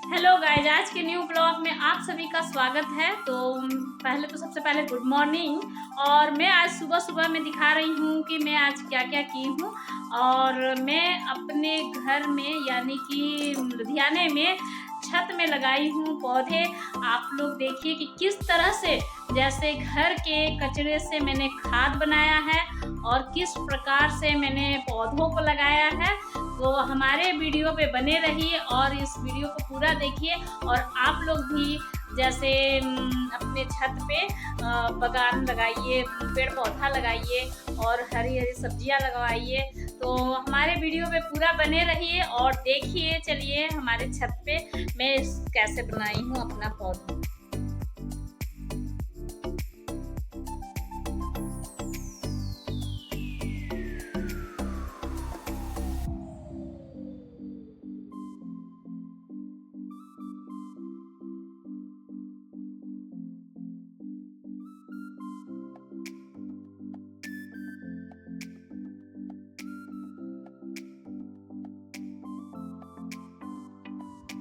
Hello guys, आज के new blog में आप सभी का स्वागत है। तो सबसे पहले गुड मॉर्निंग। और मैं आज सुबह सुबह में दिखा रही हूँ कि मैं आज क्या क्या की हूँ। और मैं अपने घर में यानी कि लुधियाने में छत में लगाई हूँ पौधे। आप लोग देखिए कि किस तरह से जैसे घर के कचरे से मैंने खाद बनाया है और किस प्रकार से मैंने पौधों को लगाया है। तो हमारे वीडियो पे बने रहिए और इस वीडियो को पूरा देखिए। और आप लोग भी जैसे अपने छत पे बागान लगाइए, पेड़ पौधा लगाइए और हरी हरी सब्जियां लगवाइए। तो हमारे वीडियो पे पूरा बने रहिए और देखिए। चलिए हमारे छत पे मैं कैसे बनाई हूँ अपना पौधा।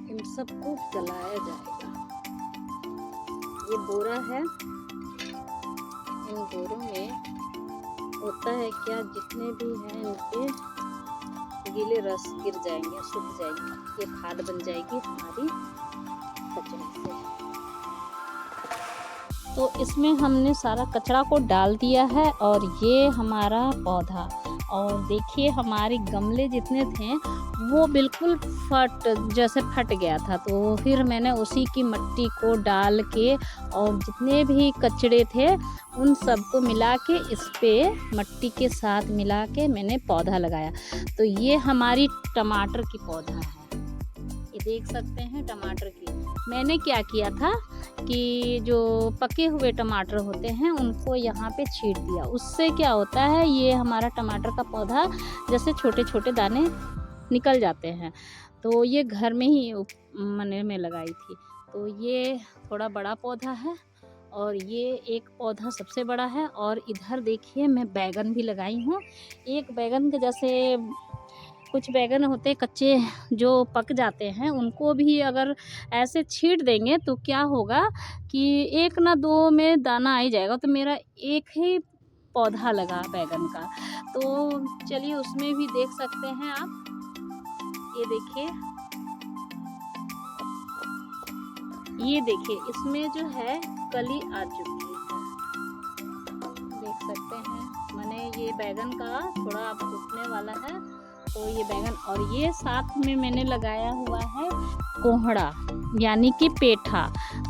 इन सबको जलाया जाएगा। ये बोरा है, इन बोरों में होता है क्या, जितने भी हैं इनके गीले रस गिर जाएंगे, सूख जाएंगे। ये खाद बन जाएगी हमारी कचरे से। तो इसमें हमने सारा कचरा को डाल दिया है और ये हमारा पौधा। और देखिए हमारे गमले जितने थे वो बिल्कुल फट गया था। तो फिर मैंने उसी की मिट्टी को डाल के और जितने भी कचरे थे उन सबको मिला के इस पे मिट्टी के साथ मिला के मैंने पौधा लगाया। तो ये हमारी टमाटर की पौधा है, ये देख सकते हैं टमाटर की। मैंने क्या किया था कि जो पके हुए टमाटर होते हैं उनको यहाँ पे छींट दिया। उससे क्या होता है, ये हमारा टमाटर का पौधा जैसे छोटे छोटे दाने निकल जाते हैं। तो ये घर में ही मने में लगाई थी। तो ये थोड़ा बड़ा पौधा है और ये एक पौधा सबसे बड़ा है। और इधर देखिए मैं बैगन भी लगाई हूँ। एक बैगन के जैसे कुछ बैगन होते कच्चे जो पक जाते हैं, उनको भी अगर ऐसे छींट देंगे तो क्या होगा कि एक ना दो में दाना आ ही जाएगा। तो मेरा एक ही पौधा लगा बैगन का। तो चलिए उसमें भी देख सकते हैं आप, ये देखिए इसमें जो है कली आ चुकी है, देख सकते हैं। मैंने ये बैगन का थोड़ा अब उगने वाला है। तो ये बैगन और ये साथ में मैंने लगाया हुआ है कोहड़ा यानी कि पेठा।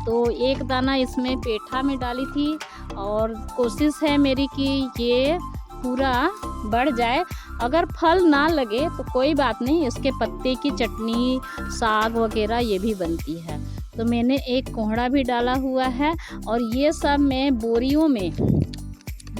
तो एक दाना इसमें पेठा में डाली थी और कोशिश है मेरी कि ये पूरा बढ़ जाए। अगर फल ना लगे तो कोई बात नहीं, इसके पत्ते की चटनी, साग वगैरह ये भी बनती है। तो मैंने एक कोहड़ा भी डाला हुआ है। और ये सब मैं बोरियों में,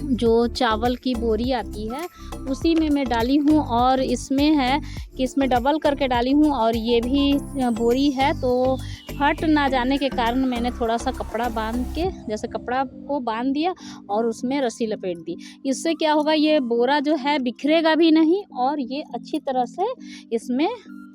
जो चावल की बोरी आती है उसी में मैं डाली हूँ। और इसमें है कि इसमें डबल करके डाली हूँ। और ये भी बोरी है तो फट ना जाने के कारण मैंने थोड़ा सा कपड़ा बांध के, जैसे कपड़ा को बांध दिया और उसमें रस्सी लपेट दी। इससे क्या होगा, ये बोरा जो है बिखरेगा भी नहीं और ये अच्छी तरह से इसमें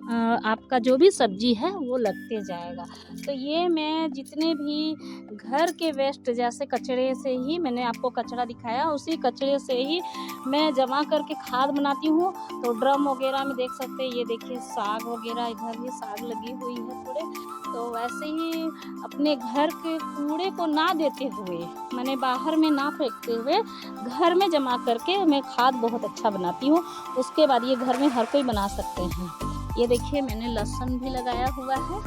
आपका जो भी सब्जी है वो लगते जाएगा। तो ये मैं जितने भी घर के वेस्ट जैसे कचरे से ही, मैंने आपको कचरा दिखाया, उसी कचरे से ही मैं जमा करके खाद बनाती हूँ। तो ड्रम वगैरह में देख सकते हैं, ये देखिए साग वगैरह, इधर भी साग लगी हुई है थोड़े। तो वैसे ही अपने घर के कूड़े को ना देते हुए, मैंने बाहर में ना फेंकते हुए घर में जमा करके मैं खाद बहुत अच्छा बनाती हूँ। उसके बाद ये घर में हर कोई बना सकते हैं। ये देखिए मैंने लहसुन भी लगाया हुआ है।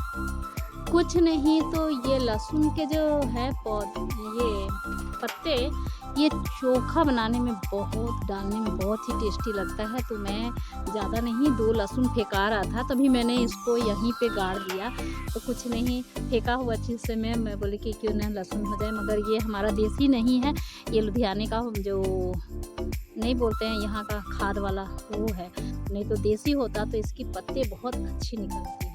कुछ नहीं तो ये लहसुन के जो है ये पत्ते, ये चोखा बनाने में डालने में बहुत ही टेस्टी लगता है। तो मैं ज़्यादा नहीं, 2 लहसुन फेंका रहा था तभी मैंने इसको यहीं पे गाड़ दिया। तो कुछ नहीं, फेंका हुआ चीज़ से मैं बोली कि क्यों ना लहसुन हो जाए। मगर ये हमारा देसी नहीं है, ये लुधियाने का जो नहीं बोलते हैं यहाँ का खाद वाला वो है। नहीं तो देसी होता तो इसकी पत्ते बहुत अच्छी निकलती हैं।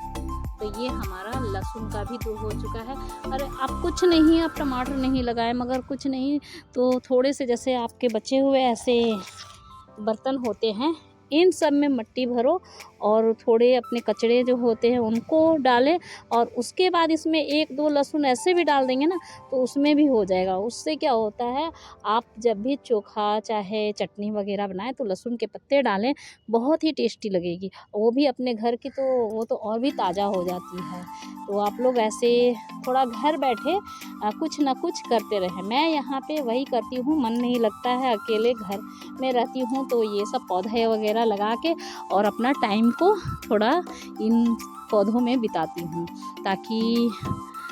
तो ये हमारा लहसुन का भी तो हो चुका है। अरे आप कुछ नहीं, आप टमाटर नहीं लगाए, मगर कुछ नहीं तो थोड़े से जैसे आपके बचे हुए ऐसे बर्तन होते हैं, इन सब में मिट्टी भरो और थोड़े अपने कचड़े जो होते हैं उनको डालें, और उसके बाद इसमें 1-2 लहसुन ऐसे भी डाल देंगे ना तो उसमें भी हो जाएगा। उससे क्या होता है, आप जब भी चोखा चाहे चटनी वगैरह बनाएं तो लहसुन के पत्ते डालें, बहुत ही टेस्टी लगेगी। वो भी अपने घर की, तो वो तो और भी ताज़ा हो जाती है। तो आप लोग ऐसे थोड़ा घर बैठे कुछ ना कुछ करते रहें। मैं यहाँ पे वही करती हूँ, मन नहीं लगता है, अकेले घर में रहती हूँ तो ये सब पौधे वगैरह लगा के और अपना टाइम को थोड़ा इन पौधों में बिताती हूँ, ताकि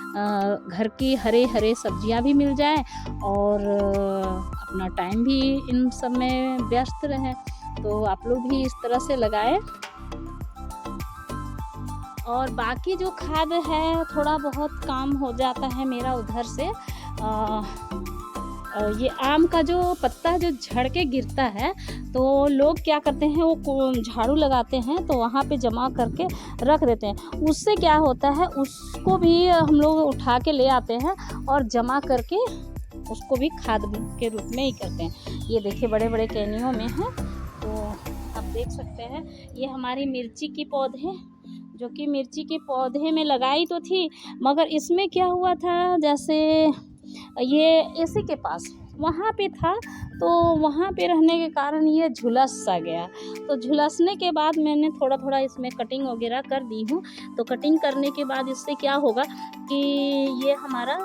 घर की हरे हरे सब्जियां भी मिल जाए और अपना टाइम भी इन सब में व्यस्त रहे। तो आप लोग भी इस तरह से लगाएं। और बाकी जो खाद है थोड़ा बहुत काम हो जाता है मेरा उधर से। ये आम का जो पत्ता जो झड़ के गिरता है तो लोग क्या करते हैं, वो झाड़ू लगाते हैं तो वहाँ पे जमा करके रख देते हैं। उससे क्या होता है, उसको भी हम लोग उठा के ले आते हैं और जमा करके उसको भी खाद के रूप में ही करते हैं। ये देखिए बड़े बड़े कैनियों में है, तो आप देख सकते हैं। ये हमारी मिर्ची की पौधे, जो कि मिर्ची के पौधे में लगाई तो थी, मगर इसमें क्या हुआ था, जैसे ये एसी के पास वहाँ पे था तो वहाँ पे रहने के कारण ये झुलस सा गया। तो झुलसने के बाद मैंने थोड़ा थोड़ा इसमें कटिंग वगैरह कर दी हूँ। तो कटिंग करने के बाद इससे क्या होगा कि ये हमारा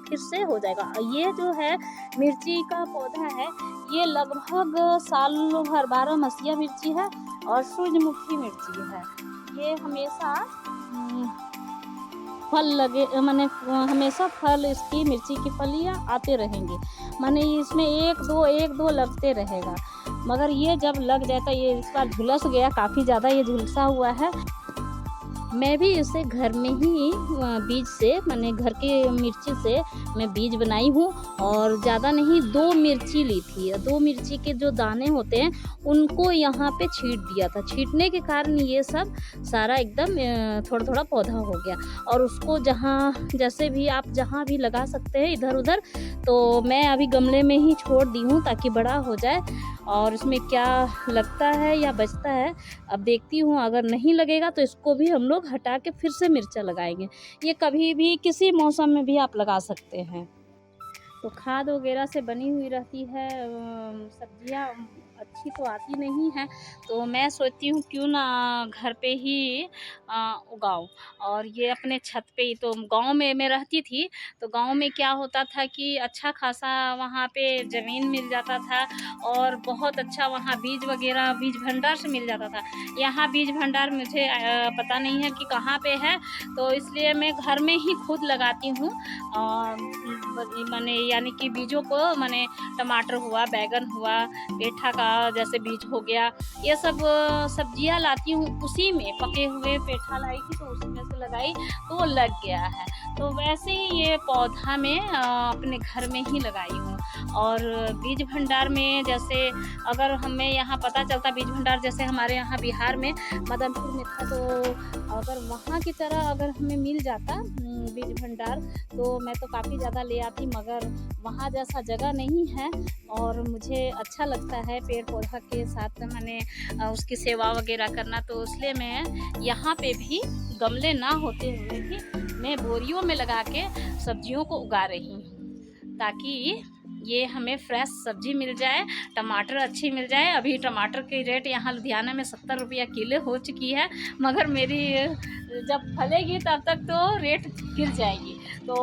फिर से हो जाएगा। ये जो है मिर्ची का पौधा है, ये लगभग साल भर 12 मसीहा मिर्ची है और सूरजमुखी मिर्ची है। ये हमेशा फल लगे, माने हमेशा फल, इसकी मिर्ची की फलियाँ आते रहेंगे, माने इसमें एक दो लगते रहेगा। मगर ये जब लग जाता, ये इस बार झुलस गया, काफ़ी ज़्यादा ये झुलसा हुआ है। मैं भी इसे घर में ही बीज से, माने घर के मिर्ची से मैं बीज बनाई हूँ और ज़्यादा नहीं, 2 मिर्ची ली थी। 2 मिर्ची के जो दाने होते हैं उनको यहाँ पे छींट दिया था। छींटने के कारण ये सब सारा एकदम थोड़ा थोड़ा पौधा हो गया। और उसको जहाँ जैसे भी आप जहाँ भी लगा सकते हैं इधर उधर, तो मैं अभी गमले में ही छोड़ दी हूँ ताकि बड़ा हो जाए। और इसमें क्या लगता है या बचता है अब देखती हूँ। अगर नहीं लगेगा तो इसको भी हम लोग हटा के फिर से मिर्चा लगाएंगे। ये कभी भी किसी मौसम में भी आप लगा सकते हैं। तो खाद वगैरह से बनी हुई रहती है सब्जियां, अच्छी तो आती नहीं है। तो मैं सोचती हूँ क्यों ना घर पे ही उगाऊँ। और ये अपने छत पे ही, तो गांव में मैं रहती थी तो गांव में क्या होता था कि अच्छा खासा वहाँ पे ज़मीन मिल जाता था और बहुत अच्छा वहाँ बीज वगैरह बीज भंडार से मिल जाता था। यहाँ बीज भंडार मुझे पता नहीं है कि कहाँ पे है, तो इसलिए मैं घर में ही खुद लगाती हूँ। माने यानी कि बीजों को, माने टमाटर हुआ, बैगन हुआ, पेठा का जैसे बीज हो गया, ये सब सब्जियां लाती हूँ, उसी में पके हुए पेठा लाई थी तो उसी में से लगाई तो वो लग गया है। तो वैसे ही ये पौधा मैं अपने घर में ही लगाई हूँ। और बीज भंडार में जैसे अगर हमें यहाँ पता चलता, बीज भंडार जैसे हमारे यहाँ बिहार में मदनपुर में था, तो अगर वहाँ की तरह अगर हमें मिल जाता बीज भंडार तो मैं तो काफ़ी ज़्यादा ले आती, मगर वहाँ जैसा जगह नहीं है। और मुझे अच्छा लगता है पेड़ पौधा के साथ मैंने उसकी सेवा वगैरह करना, तो इसलिए मैं यहाँ पे भी गमले ना होते हुए भी मैं बोरियों में लगा के सब्जियों को उगा रही हूँ, ताकि ये हमें फ्रेश सब्जी मिल जाए, टमाटर अच्छी मिल जाए। अभी टमाटर की रेट यहाँ लुधियाना में 70 रुपया किलो हो चुकी है, मगर मेरी जब फलेगी तब तक तो रेट गिर जाएगी। तो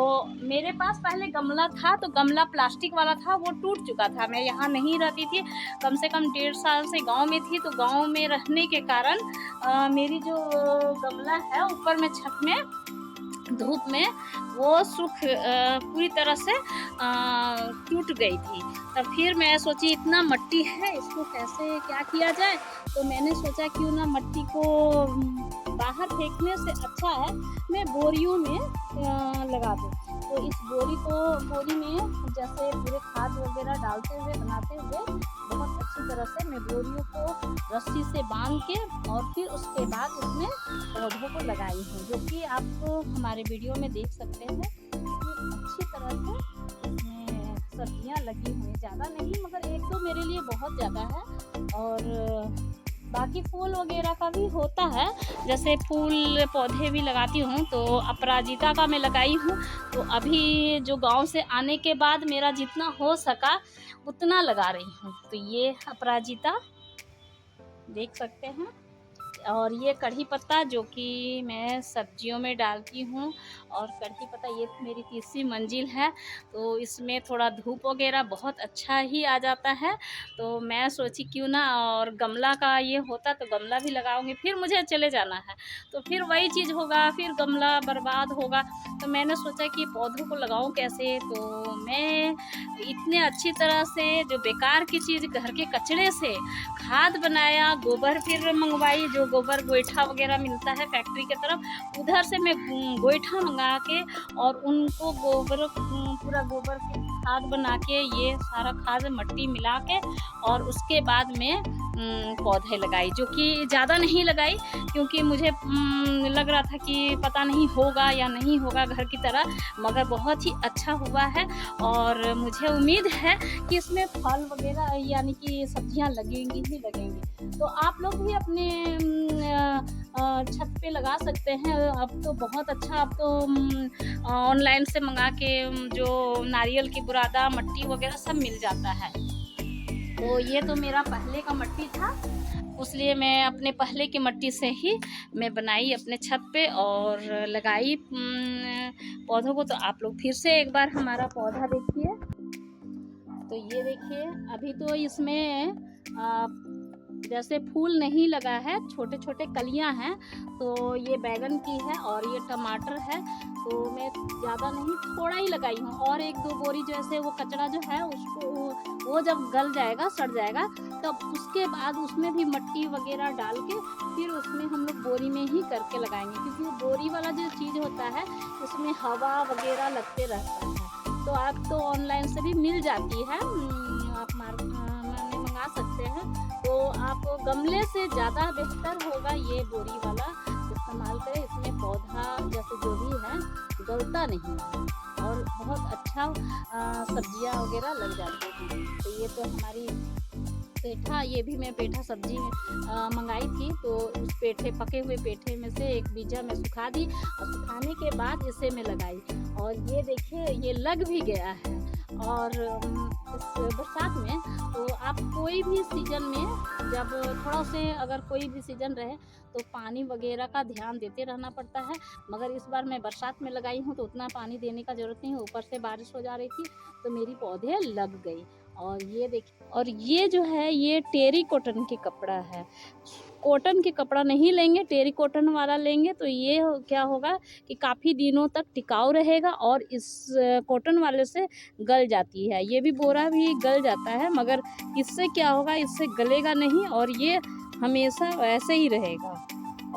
मेरे पास पहले गमला था, तो गमला प्लास्टिक वाला था, वो टूट चुका था। मैं यहाँ नहीं रहती थी, कम से कम 1.5 साल से गांव में थी, तो गांव में रहने के कारण मेरी जो गमला है ऊपर में छत में धूप में वो सूख पूरी तरह से टूट गई थी। तब फिर मैं सोची इतना मट्टी है, इसको कैसे क्या किया जाए। तो मैंने सोचा क्यों ना मट्टी को बाहर फेंकने से अच्छा है मैं बोरियों में लगा दूँ। तो इस बोरी में जैसे पूरे खाद वगैरह डालते हुए बनाते हुए बहुत अच्छी तरह से मैं बोरियों को रस्सी से बांध के और फिर उसके बाद उसमें पौधों को लगाई हूँ, जो कि आप हमारे वीडियो में देख सकते हैं कि अच्छी तरह से इसमें सब्जियाँ लगी हुई, ज़्यादा नहीं मगर 1-2 मेरे लिए बहुत ज़्यादा है। और बाकी फूल वगैरह का भी होता है, जैसे फूल पौधे भी लगाती हूँ। तो अपराजिता का मैं लगाई हूँ, तो अभी जो गांव से आने के बाद मेरा जितना हो सका उतना लगा रही हूँ। तो ये अपराजिता देख सकते हैं, और ये कढ़ी पत्ता जो कि मैं सब्जियों में डालती हूँ। और कढ़ी पत्ता ये मेरी तीसरी मंजिल है, तो इसमें थोड़ा धूप वगैरह बहुत अच्छा ही आ जाता है। तो मैं सोची क्यों ना, और गमला का ये होता तो गमला भी लगाऊंगी, फिर मुझे चले जाना है तो फिर वही चीज़ होगा, फिर गमला बर्बाद होगा। तो मैंने सोचा कि पौधों को लगाऊं कैसे, तो मैं इतने अच्छी तरह से जो बेकार की चीज़ घर के कचरे से खाद बनाया, गोबर फिर मंगवाई, जो गोबर गोईठा वगैरह मिलता है फैक्ट्री के तरफ, उधर से मैं गोईठा मंगा के और उनको पूरा गोबर के खाद बना के, ये सारा खाद मट्टी मिला के और उसके बाद में पौधे लगाई, जो कि ज़्यादा नहीं लगाई क्योंकि मुझे लग रहा था कि पता नहीं होगा या नहीं होगा घर की तरह, मगर बहुत ही अच्छा हुआ है। और मुझे उम्मीद है कि इसमें फल वगैरह यानी कि सब्जियां लगेंगी ही लगेंगी। तो आप लोग भी अपने छत पे लगा सकते हैं। अब तो बहुत अच्छा, अब तो ऑनलाइन से मंगा के जो नारियल की बुरादा मट्टी वगैरह सब मिल जाता है। तो ये तो मेरा पहले का मट्टी था, इसलिए मैं अपने पहले की मट्टी से ही मैं बनाई अपने छत पे और लगाई पौधों को। तो आप लोग फिर से एक बार हमारा पौधा देखिए। तो ये देखिए, अभी तो इसमें जैसे फूल नहीं लगा है, छोटे छोटे कलियां हैं। तो ये बैगन की है और ये टमाटर है, तो मैं ज़्यादा नहीं, थोड़ा ही लगाई हूँ। और एक दो बोरी जैसे वो कचरा जो है उसको, वो जब गल जाएगा, सड़ जाएगा, तब उसके बाद उसमें भी मट्टी वगैरह डाल के फिर उसमें हम लोग बोरी में ही करके लगाएंगे, क्योंकि बोरी वाला जो चीज़ होता है उसमें हवा वगैरह लगते रहता है। तो आप तो ऑनलाइन से भी मिल जाती है, आप मंगा सकते हैं। तो आप गमले से ज़्यादा बेहतर होगा ये बोरी वाला इस्तेमाल करें। इसमें पौधा जैसे जो भी है गलता नहीं है और बहुत अच्छा सब्जियां वगैरह लग जाती हैं। तो ये तो हमारी पेठा, ये भी मैं पेठा सब्जी मंगाई थी, तो उस पेठे, पके हुए पेठे में से एक बीजा मैं सुखा दी और सुखाने के बाद इसे मैं लगाई। और ये देखिए, ये लग भी गया है। और इस बरसात में तो आप कोई भी सीज़न में, जब थोड़ा से अगर कोई भी सीज़न रहे तो पानी वगैरह का ध्यान देते रहना पड़ता है। मगर इस बार मैं बरसात में लगाई हूँ तो उतना पानी देने का ज़रूरत नहीं है, ऊपर से बारिश हो जा रही थी तो मेरी पौधे लग गई। और ये देखिए, और ये जो है ये टेरी कॉटन की कपड़ा है। कॉटन के कपड़ा नहीं लेंगे, टेरी कॉटन वाला लेंगे तो ये क्या होगा कि काफ़ी दिनों तक टिकाऊ रहेगा। और इस कॉटन वाले से गल जाती है, ये भी बोरा भी गल जाता है, मगर इससे क्या होगा, इससे गलेगा नहीं और ये हमेशा वैसे ही रहेगा।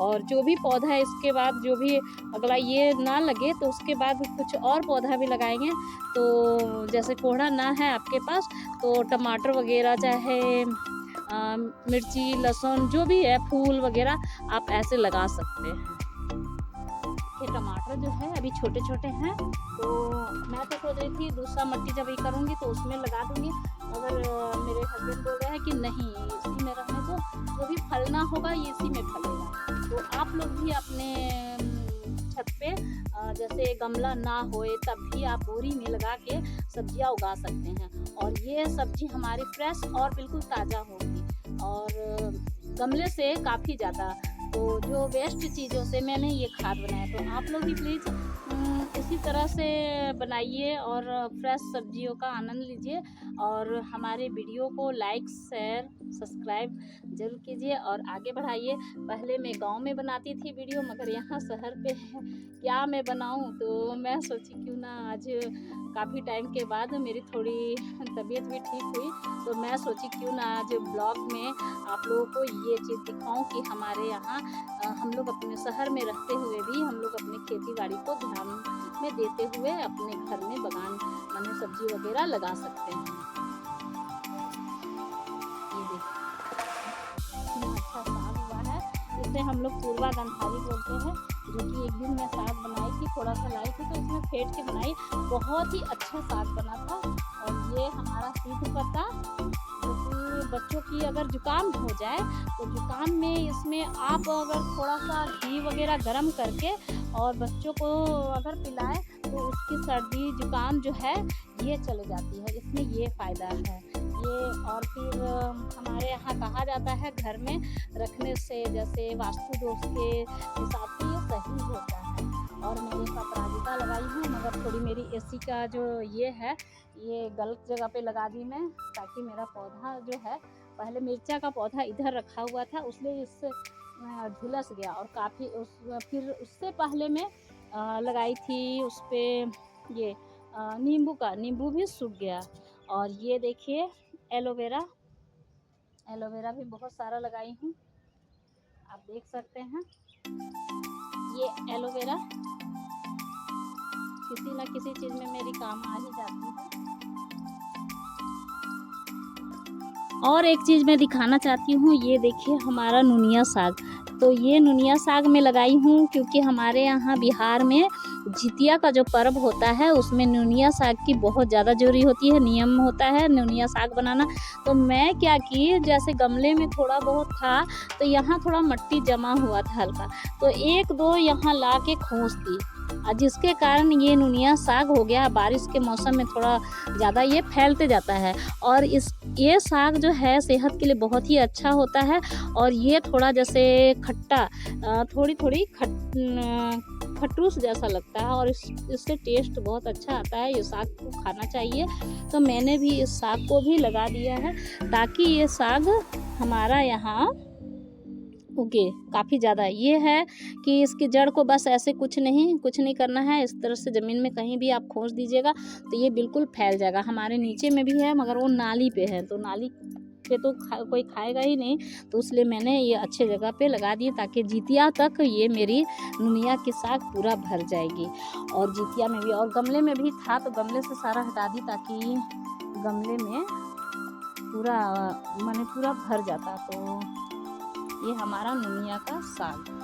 और जो भी पौधा है इसके बाद, जो भी अगला ये ना लगे तो उसके बाद कुछ और पौधा भी लगाएंगे। तो जैसे कोहड़ा ना है आपके पास तो टमाटर वगैरह, चाहे मिर्ची, लहसुन, जो भी है, फूल वगैरह आप ऐसे लगा सकते हैं। ये टमाटर जो है अभी छोटे छोटे हैं, तो मैं तो सोच रही थी दूसरा मट्टी जब ये करूँगी तो उसमें लगा दूँगी, मगर मेरे हस्बैंड बोल रहे हैं कि नहीं, इसी में रहने दो, जो भी फलना होगा ये इसी में फलेगा। तो आप लोग भी अपने छत पे जैसे गमला ना होए तब भी आप बोरी में लगा के सब्जियां उगा सकते हैं। और ये सब्जी हमारी फ्रेश और बिल्कुल ताज़ा होगी और गमले से काफ़ी ज़्यादा। तो जो वेस्ट चीज़ों से मैंने ये खाद बनाया, तो आप लोग भी प्लीज़ इसी तरह से बनाइए और फ्रेश सब्जियों का आनंद लीजिए। और हमारे वीडियो को लाइक, शेयर, सब्सक्राइब ज़रूर कीजिए और आगे बढ़ाइए। पहले मैं गांव में बनाती थी वीडियो, मगर यहाँ शहर पे क्या मैं बनाऊँ, तो मैं सोची क्यों ना आज काफ़ी टाइम के बाद मेरी थोड़ी तबीयत भी ठीक हुई, तो मैं सोची क्यों ना आज ब्लॉग में आप लोगों को ये चीज़ दिखाऊं कि हमारे यहाँ हम लोग अपने शहर में रहते हुए भी हम लोग अपने खेती बाड़ी को ध्यान में देते हुए अपने घर में बगान माने सब्जी वगैरह लगा सकते हैं। ये देखिए कितना अच्छा साग हुआ है, इसे हम लोग पूर्वा गंधारी बोलते हैं, जो कि एक दिन मैं साग बनाई थी, थोड़ा सा लाई थी तो इसमें फेंट के बनाई, बहुत ही अच्छा साग बना था। और ये हमारा सीध पत्ता, जो कि बच्चों की अगर जुकाम हो जाए तो जुकाम में इसमें आप अगर थोड़ा सा घी वगैरह गरम करके और बच्चों को अगर पिलाएं तो उसकी सर्दी जुकाम जो है ये चली जाती है। इसमें ये फ़ायदा है ये। और फिर हमारे यहाँ कहा जाता है घर में रखने से जैसे वास्तु दोष के हिसाब से ये सही होता है। और मैंने अपराजिता लगाई हूँ, मगर थोड़ी मेरी एसी का जो ये है ये गलत जगह पे लगा दी मैं, ताकि मेरा पौधा जो है, पहले मिर्चा का पौधा इधर रखा हुआ था उसलिए इससे झुलस गया। और काफ़ी फिर उससे पहले मैं लगाई थी उस पर ये नींबू भी सूख गया। और ये देखिए एलोवेरा भी बहुत सारा लगाई हूँ, आप देख सकते हैं। ये एलोवेरा किसी न किसी चीज़ में मेरी काम आ ही जाती है। और एक चीज़ मैं दिखाना चाहती हूँ, ये देखिए हमारा नुनिया साग। तो ये नुनिया साग मैं लगाई हूँ क्योंकि हमारे यहाँ बिहार में जितिया का जो पर्व होता है उसमें नुनिया साग की बहुत ज़्यादा ज़रूरी होती है, नियम होता है नुनिया साग बनाना। तो मैं क्या की, जैसे गमले में थोड़ा बहुत था तो यहाँ थोड़ा मिट्टी जमा हुआ था हल्का, तो एक दो यहाँ ला के खोस दी, जिसके कारण ये नुनिया साग हो गया। बारिश के मौसम में थोड़ा ज़्यादा ये फैलते जाता है। और ये साग जो है सेहत के लिए बहुत ही अच्छा होता है। और ये थोड़ा जैसे खट्टा, थोड़ी खटूस जैसा लगता है और इससे टेस्ट बहुत अच्छा आता है। ये साग को खाना चाहिए। तो मैंने भी इस साग को भी लगा दिया है ताकि ये साग हमारा यहाँ उगे काफ़ी ज़्यादा। ये है कि इसकी जड़ को बस ऐसे कुछ नहीं करना है, इस तरह से ज़मीन में कहीं भी आप खोस दीजिएगा तो ये बिल्कुल फैल जाएगा। हमारे नीचे में भी है मगर वो नाली पे है, तो नाली पे तो कोई खाएगा ही नहीं, तो इसलिए मैंने ये अच्छे जगह पे लगा दिए ताकि जितिया तक ये मेरी नुनिया की साग पूरा भर जाएगी। और जितिया में भी, और गमले में भी था तो गमले से सारा हटा दी ताकि गमले में पूरा भर जाता। तो ये हमारा नुनिया का साग।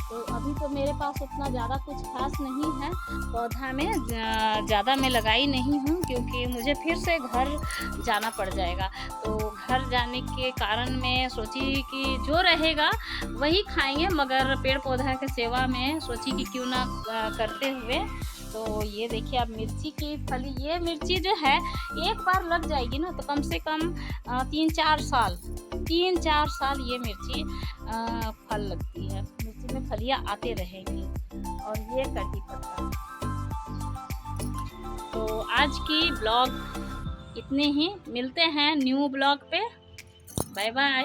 तो अभी तो मेरे पास उतना ज़्यादा कुछ खास नहीं है पौधा में, ज़्यादा मैं लगाई नहीं हूँ क्योंकि मुझे फिर से घर जाना पड़ जाएगा। तो घर जाने के कारण मैं सोची कि जो रहेगा वही खाएंगे, मगर पेड़ पौधा के सेवा में सोची कि क्यों ना करते हुए। तो ये देखिए अब मिर्ची की फली, ये मिर्ची जो है एक बार लग जाएगी ना तो कम से कम 3-4 साल ये मिर्ची फल लगती है। मिर्ची में फलियाँ आते रहेंगी। और ये कटी पत्ता। तो आज की ब्लॉग इतने ही, मिलते हैं न्यू ब्लॉग पे। Bye bye.